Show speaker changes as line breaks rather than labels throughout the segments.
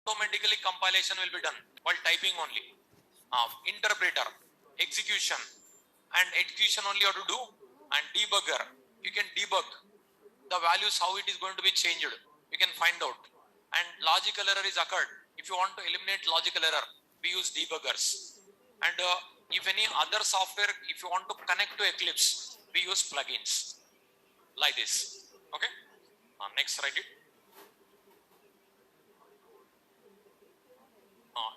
Automatically compilation will be done while typing only. Interpreter, execution, and execution only you have to do, and debugger. You can debug the values, how it is going to be changed. You can find out. And logical error is occurred. If you want to eliminate logical error, we use debuggers. And if any other software, if you want to connect to Eclipse, we use plugins like this. Okay. Next, write it.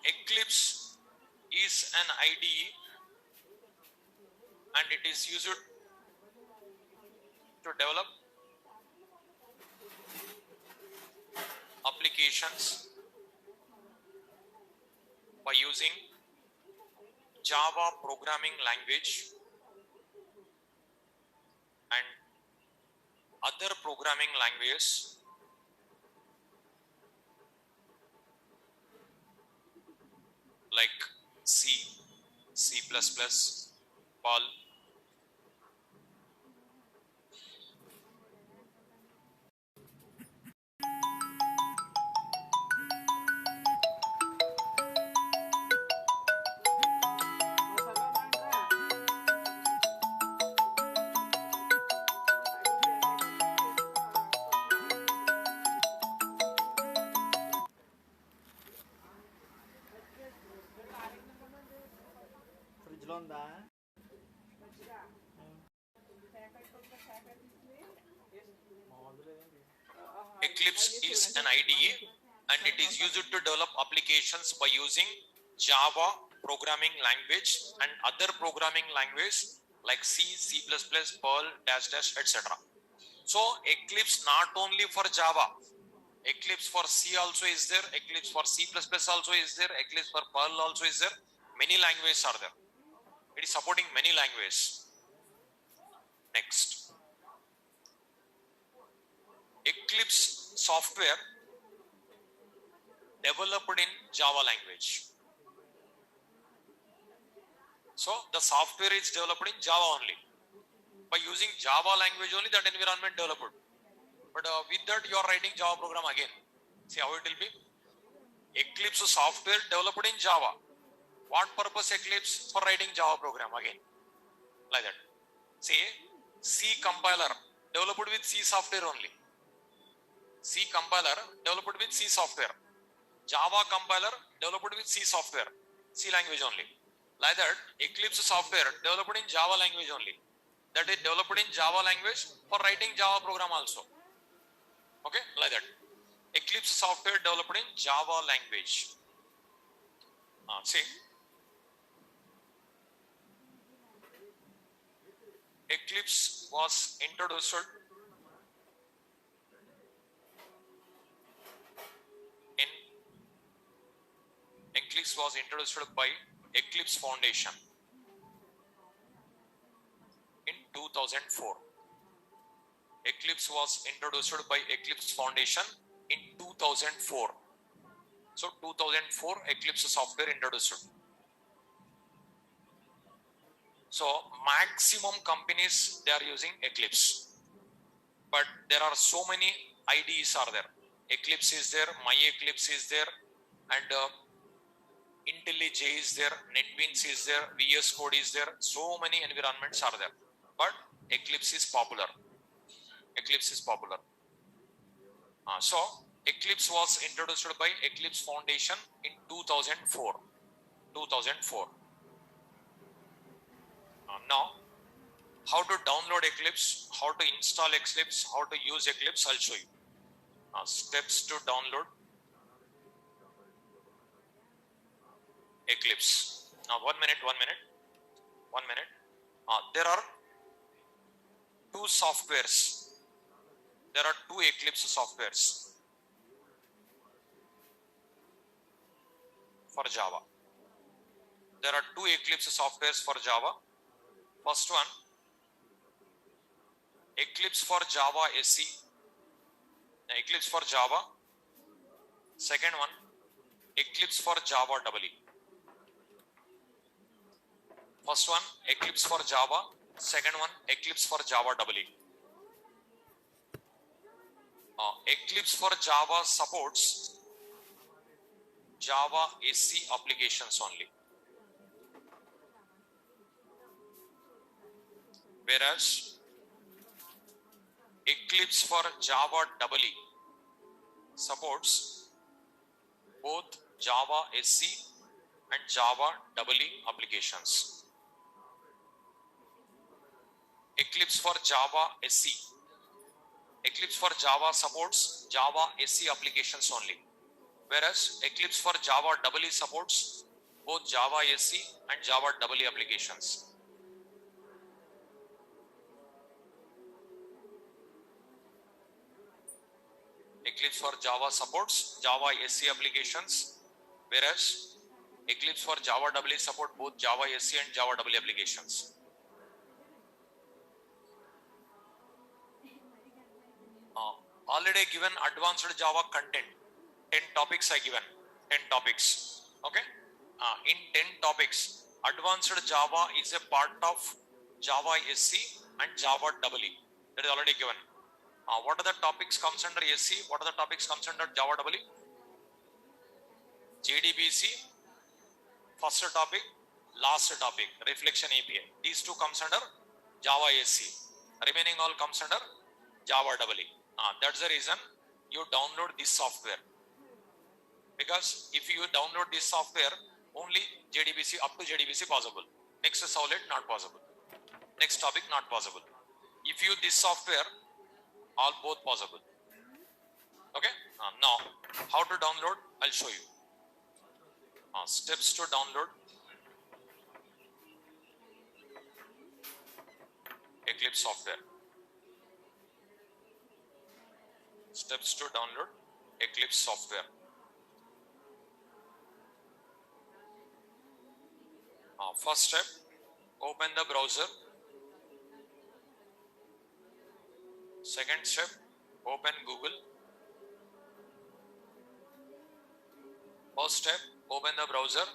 Eclipse is an IDE and it is used to develop applications by using Java programming language and other programming languages like C, C++, Perl, Eclipse is an IDE and it is used to develop applications by using Java programming language and other programming language like C, C++, Perl, etc. So Eclipse not only for Java, Eclipse for C also is there, Eclipse for C++ also is there, Eclipse for Perl also is there. Many languages are there. It is supporting many languages. Next. Eclipse software developed in Java language. So the software is developed in Java only. By using Java language only, that environment developed. But with that you are writing Java program again. See how it will be? Eclipse software developed in Java. What purpose Eclipse? For writing Java program again. Like that. See, C compiler developed with C software only. C compiler developed with C software. Java compiler developed with C software. C language only. Like that, Eclipse software developed in Java language only. That is developed in Java language for writing Java program also. Okay, like that. Eclipse software developed in Java language. See, Eclipse was introduced by Eclipse Foundation in 2004. Eclipse was introduced by Eclipse Foundation in 2004. So 2004 Eclipse software introduced. So maximum companies, they are using Eclipse, but there are so many IDEs are there. Eclipse is there, MyEclipse is there, and IntelliJ is there, NetBeans is there, VS Code is there. So many environments are there, but Eclipse is popular. Eclipse is popular. So Eclipse was introduced by Eclipse Foundation in 2004. 2004. Now, how to download Eclipse, how to install Eclipse, how to use Eclipse, I'll show you. Steps to download Eclipse. Now, one minute. There are two softwares. There are two Eclipse softwares for Java. There are two Eclipse softwares for Java. First one, Eclipse for Java SE, Eclipse for Java. Second one, Eclipse for Java EE. First one, Eclipse for Java. Second one, Eclipse for Java EE. Eclipse for Java supports Java SE applications only. Whereas Eclipse for Java EE supports both Java SE and Java EE applications. Eclipse for Java SE. Eclipse for Java supports Java SE applications only. Whereas Eclipse for Java EE supports both Java SE and Java EE applications. Eclipse for Java supports Java SE applications, whereas Eclipse for Java EE support both Java SE and Java EE applications. Already given advanced Java content, 10 topics I given, 10 topics, okay? In 10 topics, advanced Java is a part of Java SE and Java EE. That is already given. What are the topics comes under SE? What are the topics comes under Java EE? JDBC, first topic, last topic, reflection API. These two comes under Java SE. Remaining all comes under Java EE. That's the reason you download this software. Because if you download this software, only JDBC, up to JDBC possible. Next Solid, not possible. Next topic, not possible. If you use this software, all both possible. Okay. Now, how to download? I'll show you. Steps to download Eclipse software. Steps to download Eclipse software. First step, open the browser. Second step, open Google. First step, open the browser.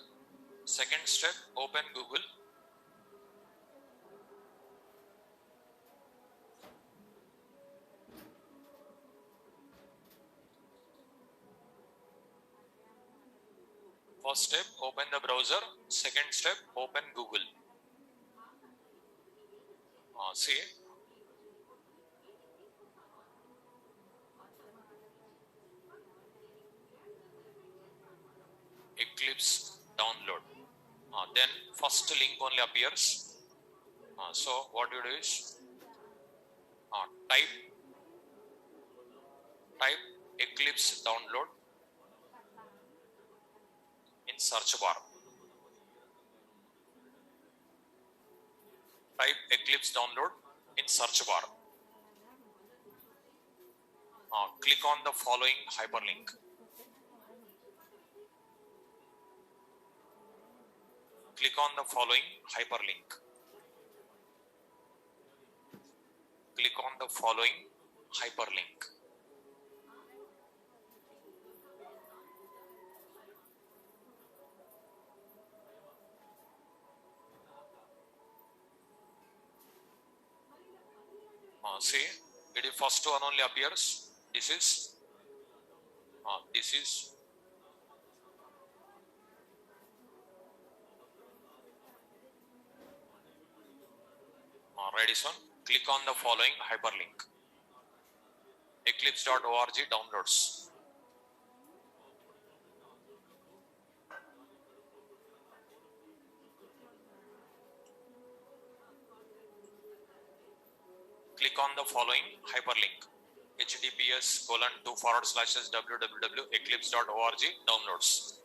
Second step, open Google. First step, open the browser. Second step, open Google. See, Eclipse download. Then first link only appears. So what you do is type Eclipse download in search bar. Type Eclipse download in search bar. Click on the following hyperlink. Click on the following hyperlink. Click on the following hyperlink. See, it is first one only appears. This is Redison. Click on the following hyperlink. Eclipse.org downloads. Click on the following hyperlink. https://www.eclipse.org downloads.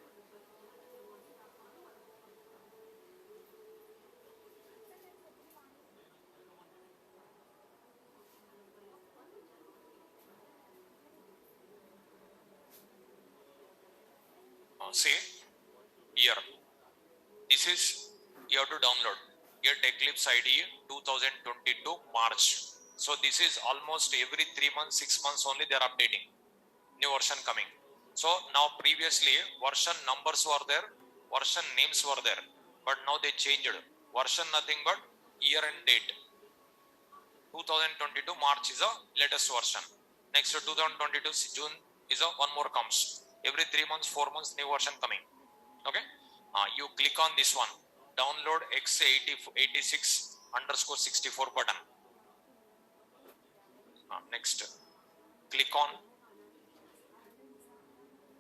See here, this is you have to download. Get Eclipse IDE 2022 March. So this is almost every 3 months, 6 months only they are updating. New version coming. So now previously version numbers were there, version names were there, but now they changed. Version nothing but year and date. 2022 March is a latest version. Next to 2022 June is a one more comes. Every 3 months, 4 months, new version coming. Okay. You click on this one. Download x86_64 button. Next, click on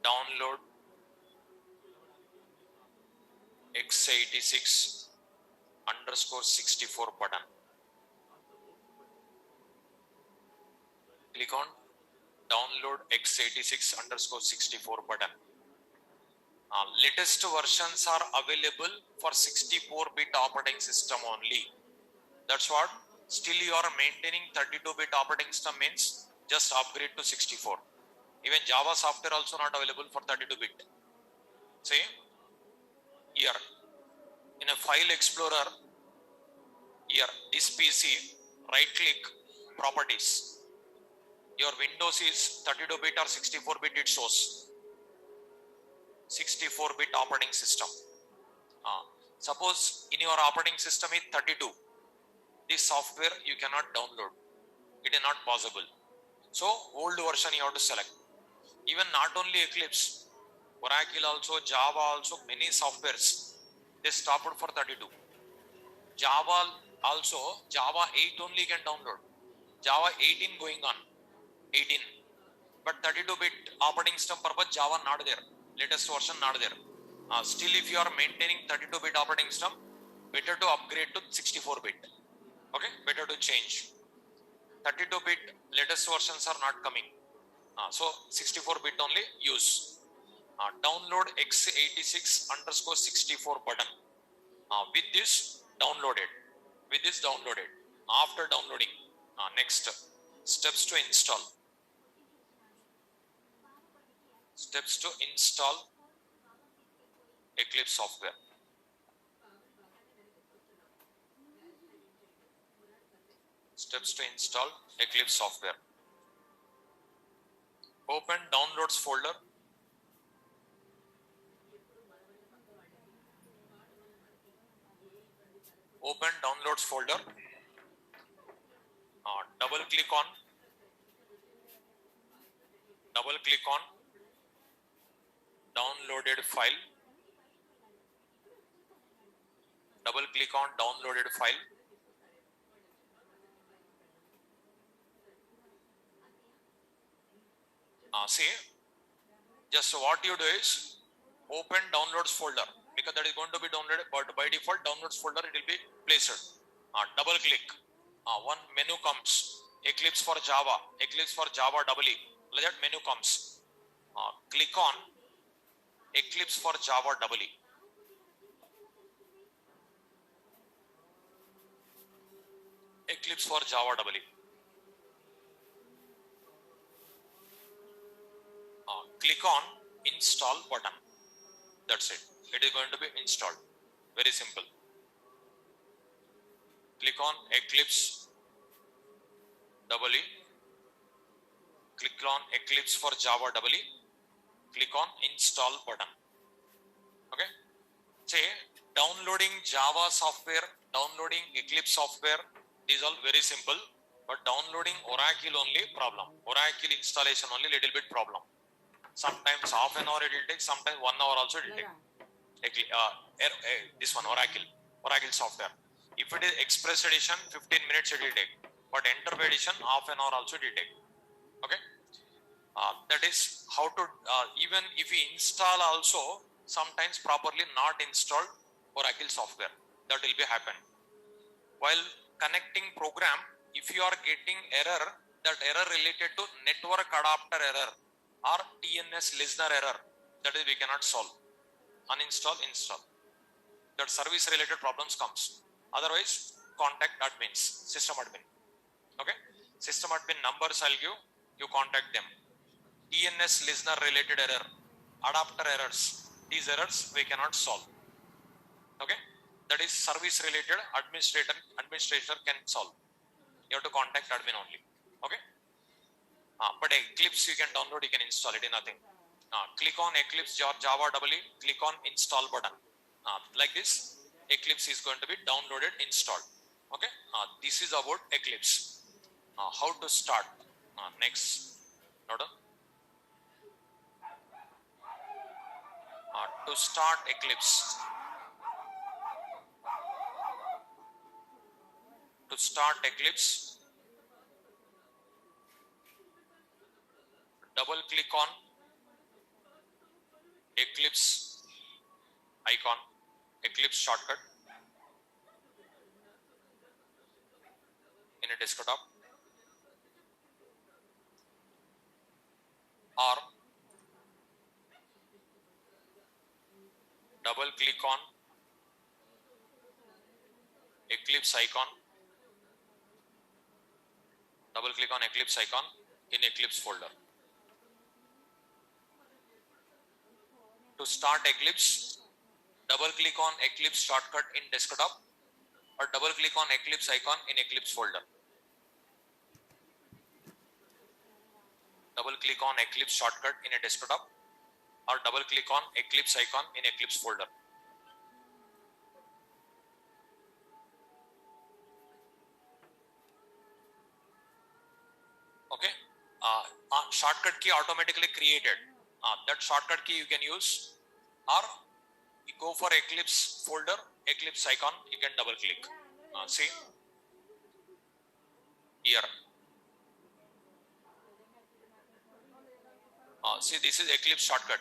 download x86_64 button. Click on download x86_64 button. Latest versions are available for 64-bit operating system only. That's what. Still you are maintaining 32-bit operating system means just upgrade to 64. Even Java software also not available for 32-bit. See here in a file explorer, here this PC, right click, properties. Your Windows is 32-bit or 64-bit, it shows 64-bit operating system. Suppose in your operating system is 32, this software you cannot download. It is not possible. So old version you have to select. Even not only Eclipse, Oracle also, Java also, many softwares, they stopped for 32. Java also, Java 8 only can download. Java 18 going on, 18. But 32-bit operating system purpose Java not there. Latest version not there. Still if you are maintaining 32-bit operating system, better to upgrade to 64-bit. Okay, better to change. 32-bit latest versions are not coming. So 64-bit only use. Download x86_64 button. With this downloaded. With this downloaded. After downloading, next steps to install. Steps to install Eclipse software. Steps to install Eclipse software. Open downloads folder. Open downloads folder. Double click on downloaded file. double click on downloaded file. See, just what you do is open downloads folder, because that is going to be downloaded, but by default downloads folder it will be placed. Double click, one menu comes, Eclipse for Java, Eclipse for Java EE, like that menu comes. Click on Eclipse for Java EE. Eclipse for Java EE. Click on install button. That's it. It is going to be installed. Very simple. Click on Eclipse EE. Click on Eclipse for Java EE. Click on install button. Okay. Say downloading Java software, downloading Eclipse software, these all very simple. But downloading Oracle only problem. Oracle installation only little bit problem. Sometimes half an hour it will take, sometimes 1 hour also it will take. This one, Oracle software. If it is Express edition, 15 minutes it will take. But Enterprise edition, half an hour also it will take. Okay. That is how to, even if we install also, sometimes properly not installed Oracle software. That will be happen. While connecting program, if you are getting error, that error related to network adapter error or TNS listener error, that is we cannot solve. Uninstall, install. That service related problems comes. Otherwise, contact admins, system admin. Okay, system admin numbers I'll give, you contact them. TNS listener related error, adapter errors, these errors we cannot solve. Okay, that is service related, administrator can solve. You have to contact admin only. Okay. But Eclipse you can download, you can install it, nothing. Click on Eclipse Java EE, click on install button. Like this, Eclipse is going to be downloaded, installed. Okay. This is about Eclipse. How to start? Next. Note. To start Eclipse. To start Eclipse, double click on Eclipse icon, Eclipse shortcut in a desktop, or double click on Eclipse icon, double click on Eclipse icon in Eclipse folder. To start Eclipse, double click on Eclipse shortcut in desktop, or double click on Eclipse icon in Eclipse folder. Double click on Eclipse shortcut in a desktop, or double click on Eclipse icon in Eclipse folder. Okay. Shortcut key automatically created. That shortcut key you can use, or you go for Eclipse folder, Eclipse icon, you can double click. See here. See, this is Eclipse shortcut.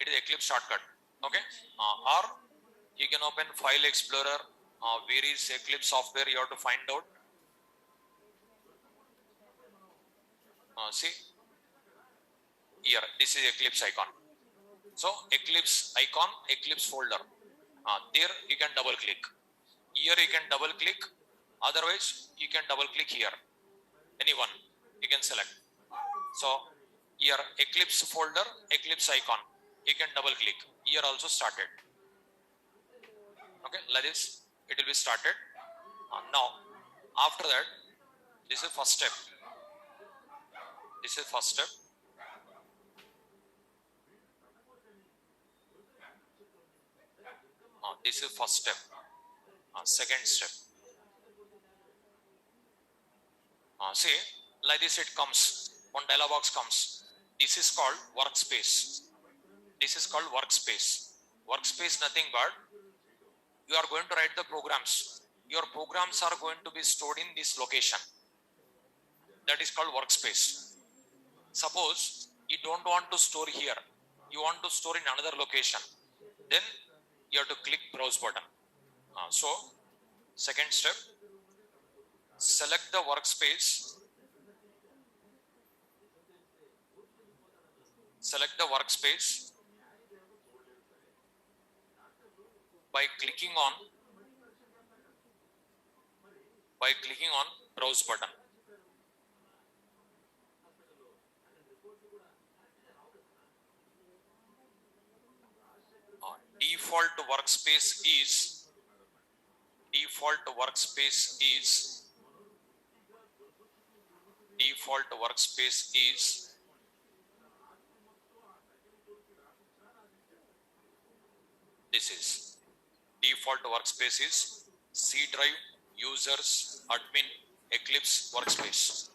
It is Eclipse shortcut. Okay. Or you can open File Explorer. Where is Eclipse software? You have to find out. See here, this is Eclipse icon. So Eclipse icon, Eclipse folder. There you can double click. Here you can double click. Otherwise you can double click here. Anyone you can select. So here Eclipse folder, Eclipse icon. You can double click. Here also started. Okay, like this it will be started. Now after that, this is first step. This is first step. This is first step. Second step. See, like this it comes. One dialog box comes. This is called workspace. This is called workspace. Workspace nothing but you are going to write the programs. Your programs are going to be stored in this location. That is called workspace. Suppose you don't want to store here, you want to store in another location, then you have to click browse button. So second step, select the workspace, select the workspace by clicking on browse button. Default workspace is default workspace is this is default workspace is C drive, users, admin, Eclipse workspace.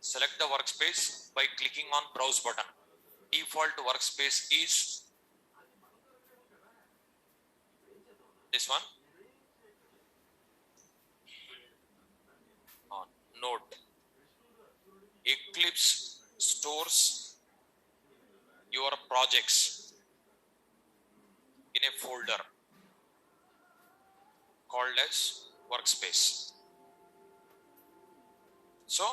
Select the workspace by clicking on browse button. Default workspace is this one. Note, Eclipse stores your projects in a folder called as workspace. So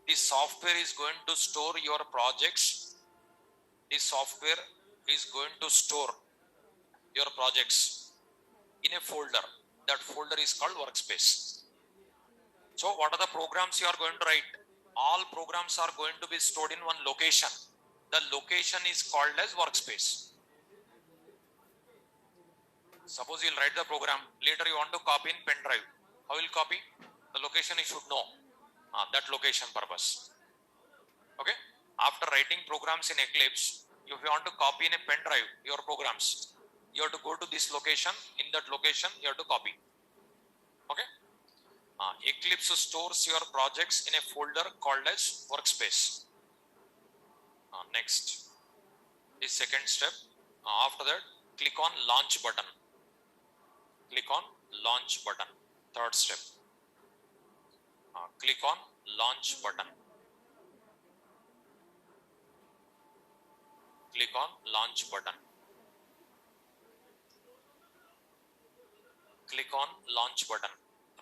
the software is going to store your projects. The software is going to store your projects in a folder. That folder is called workspace. So what are the programs you are going to write? All programs are going to be stored in one location. The location is called as workspace. Suppose you'll write the program, later you want to copy in pen drive. How will you copy? The location you should know. That location purpose. Okay. After writing programs in Eclipse, if you want to copy in a pen drive your programs, you have to go to this location. In that location, you have to copy. Okay. Eclipse stores your projects in a folder called as workspace. Next, the second step. After that, click on launch button. Click on launch button. Third step. Click on launch button. Click on launch button. Click on launch button.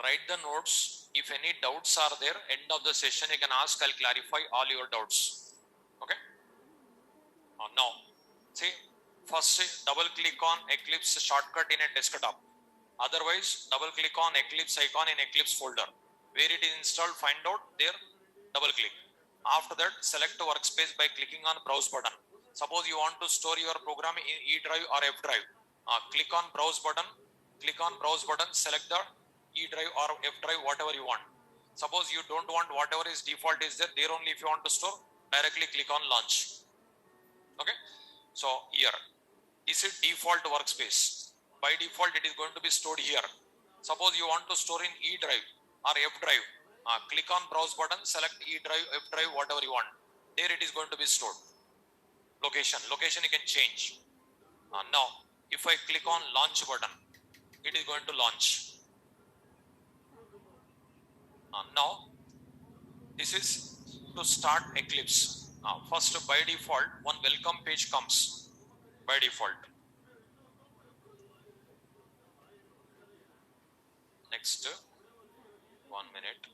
Write the notes. If any doubts are there, end of the session you can ask. I'll clarify all your doubts. Okay. Now, see, first double click on Eclipse shortcut in a desktop. Otherwise, double click on Eclipse icon in Eclipse folder. Where it is installed, find out there, double click. After that, select the workspace by clicking on browse button. Suppose you want to store your program in E drive or F drive. Click on browse button. Click on browse button, select the E drive or F drive, whatever you want. Suppose you don't want whatever is default is there only if you want to store, directly click on launch. Okay. So here, this is default workspace. By default, it is going to be stored here. Suppose you want to store in E drive or F drive, click on browse button, select E drive, F drive, whatever you want. There it is going to be stored. Location you can change. Now, if I click on launch button, it is going to launch. Now, this is to start Eclipse. First, by default, one welcome page comes by default. Next, 1 minute.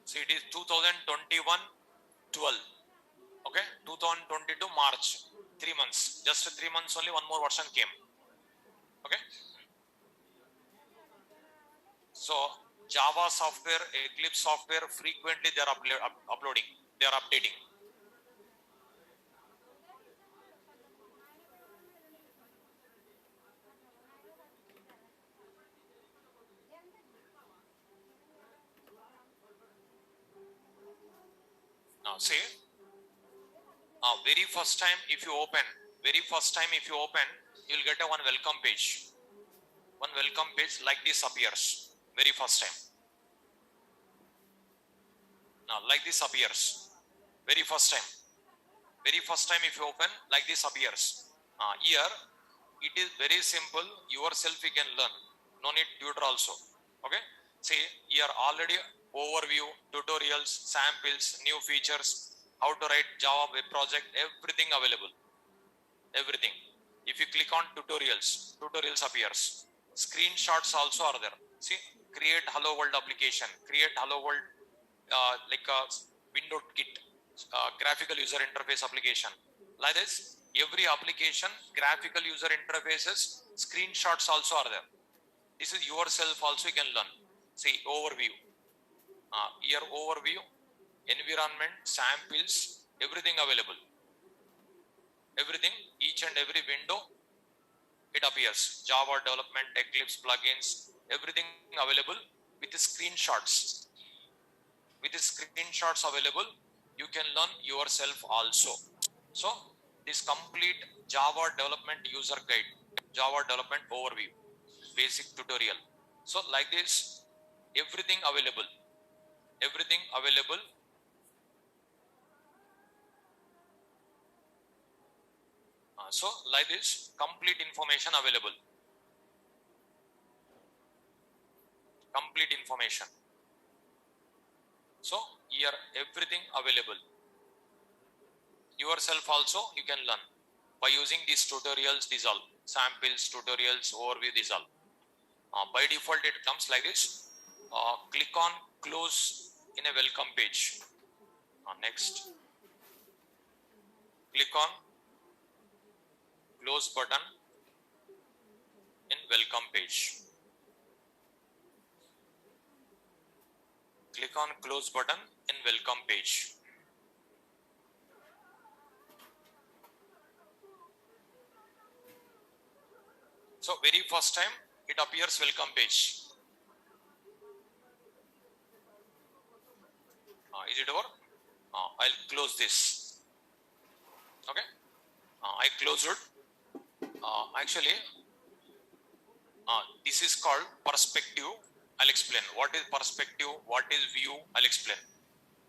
So it is 2021-12. Okay, 2022 March, 3 months. Just 3 months only, one more version came. Okay. So Java software, Eclipse software, frequently they are uploading, they are updating. Now say, very first time if you open, you will get a one welcome page. One welcome page like this appears very first time. Now like this appears very first time. Very first time if you open, like this appears. Here it is very simple, yourself you can learn, no need tutor also. Okay, see here already overview, tutorials, samples, new features, how to write Java web project, everything available, everything. If you click on tutorials appears. Screenshots also are there. See, create hello world application, create hello world like a window kit, graphical user interface application. Like this, every application, graphical user interfaces, screenshots also are there. This is yourself also you can learn. See, overview. Here overview, environment, samples, everything available. Everything, each and every window, it appears. Java development, Eclipse, plugins, everything available with the screenshots. With the screenshots available, you can learn yourself also. So, this complete Java development user guide, Java development overview, basic tutorial. So, like this, everything available. Everything available. So, like this, complete information available. Complete information. So, here everything available. Yourself also you can learn by using these tutorials, these all samples, tutorials, overview, these all. By default it comes like this. Click on close in a welcome page. Next, click on close button in welcome page. Click on close button in welcome page. So very first time it appears welcome page. Is it over? I'll close this. Okay. I closed it. Actually, this is called perspective. I'll explain what is perspective, what is view. I'll explain.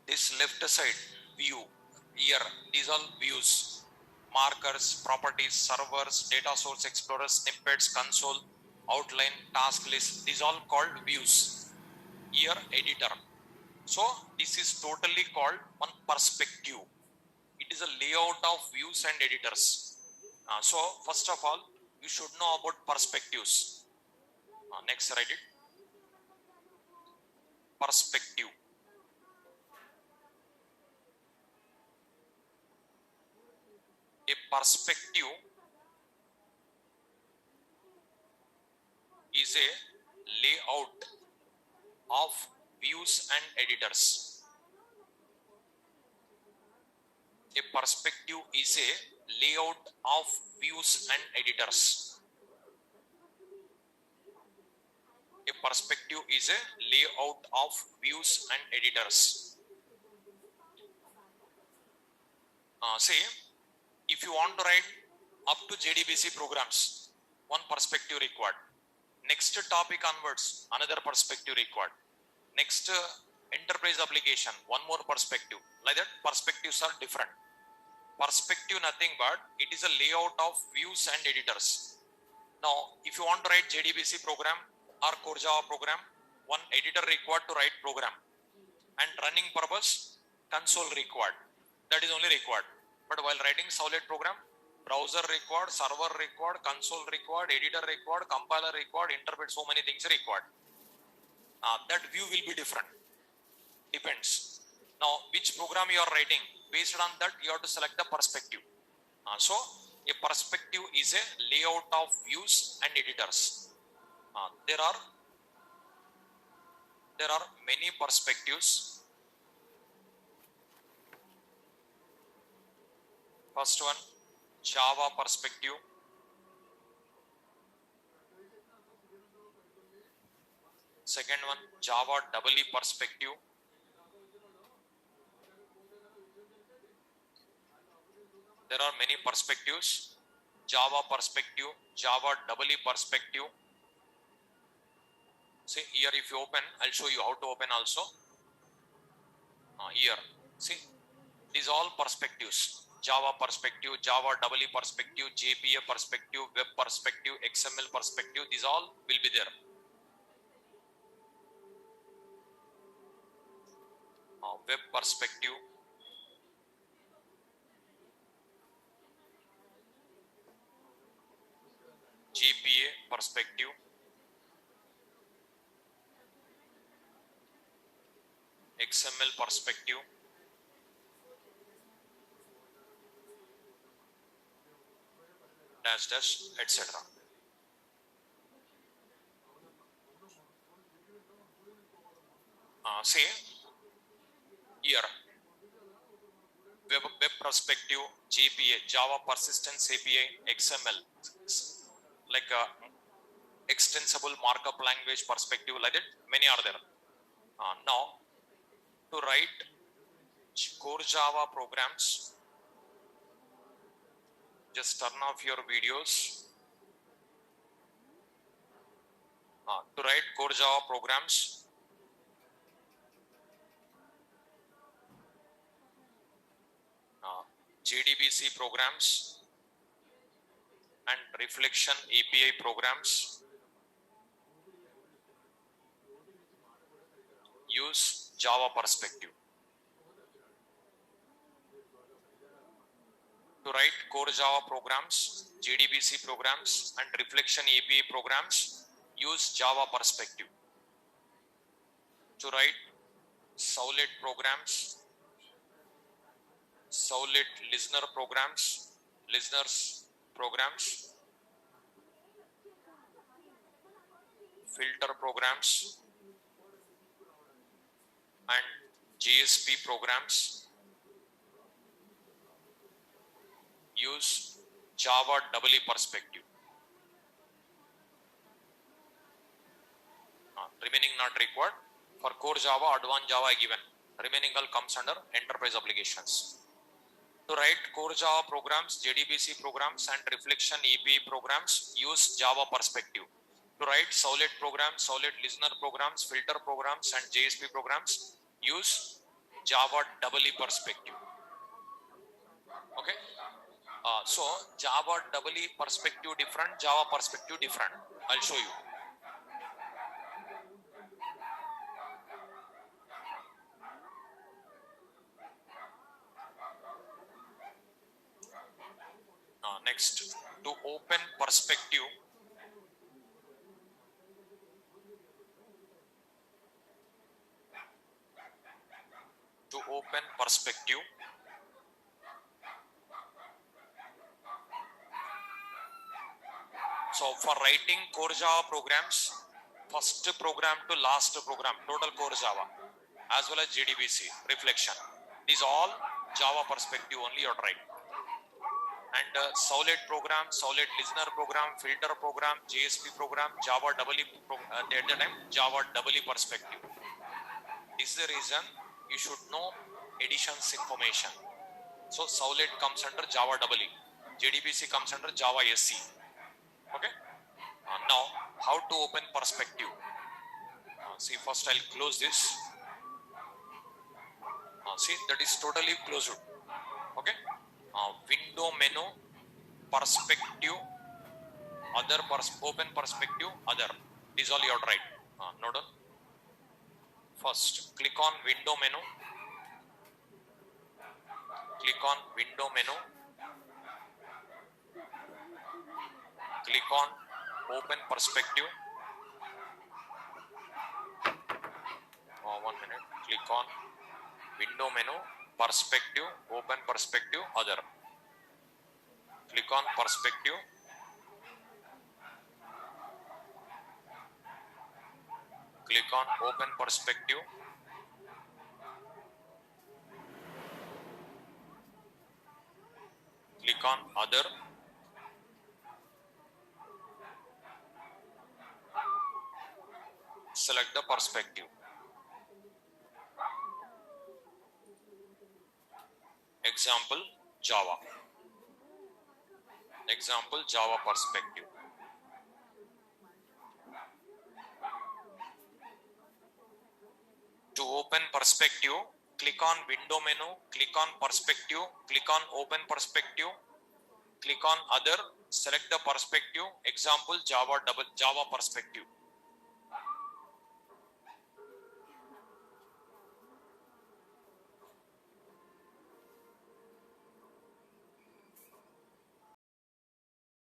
This left side view here, these all views, markers, properties, servers, data source explorer, snippets, console, outline, task list. These all called views. Here editor. So this is totally called one perspective. It is a layout of views and editors. So first of all, you should know about perspectives. Next, write it. Perspective. A perspective is a layout of views and editors. A perspective is a layout of views and editors. A perspective is a layout of views and editors. Say, if you want to write up to JDBC programs, one perspective required. Next topic onwards, another perspective required. Next enterprise application, one more perspective. Like that, perspectives are different. Perspective nothing but it is a layout of views and editors. Now, if you want to write JDBC program or Core Java program, one editor required to write program, and running purpose console required. That is only required. But while writing solid program, browser required, server required, console required, editor required, compiler required, interpret, so many things required. That view will be different. Depends. Now, which program you are writing, based on that you have to select the perspective. So, a perspective is a layout of views and editors. There are many perspectives. First one, Java perspective. Second one, Java EE perspective. there are many perspectives. Java perspective, Java EE perspective. See here, if you open, I'll show you how to open also. Here, see, these all perspectives. Java perspective, Java EE perspective, JPA perspective, web perspective, XML perspective, these all will be there. Web perspective, JPA perspective, XML perspective, dash dash, etc. Say here, web perspective, JPA, Java Persistence API, XML, like a extensible markup language perspective, like that, many are there. Now, to write core Java programs, just turn off your videos. To write core Java programs, JDBC programs and reflection API programs, use Java perspective. To write core Java programs, JDBC programs and reflection API programs, use Java perspective. To write Servlet programs, Servlet listener programs, listeners programs, filter programs and JSP programs, use Java EE perspective. Remaining not required. For core Java, advanced Java given. Remaining all comes under enterprise applications. To write core Java programs, JDBC programs and reflection API programs, use Java perspective. To write Servlet programs, Servlet listener programs, filter programs and JSP programs, use Java EE perspective. Okay. So Java EE perspective different, Java perspective different. I'll show you. Next, to open perspective, so for writing core Java programs, first program to last program, total core Java, as well as JDBC, reflection, these all Java perspective only you write. And Servlet program, Servlet listener program, filter program, JSP program, Java EE at the time Java EE perspective. This is the reason you should know editions information. So Servlet comes under Java EE, JDBC comes under Java SE. Okay. Now how to open perspective? See, first I'll close this. See, that is totally closed. Okay. Window menu, perspective, other open perspective, other. These all you have to write. Note down. First, click on window menu. Click on window menu. Click on open perspective. 1 minute. Click on window menu, perspective, open perspective, other. Click on perspective. Click on open perspective. Click on other. Select the perspective. Example, Java. Example, Java perspective. To open perspective, click on window menu, click on perspective, click on open perspective, click on other, select the perspective, example Java perspective.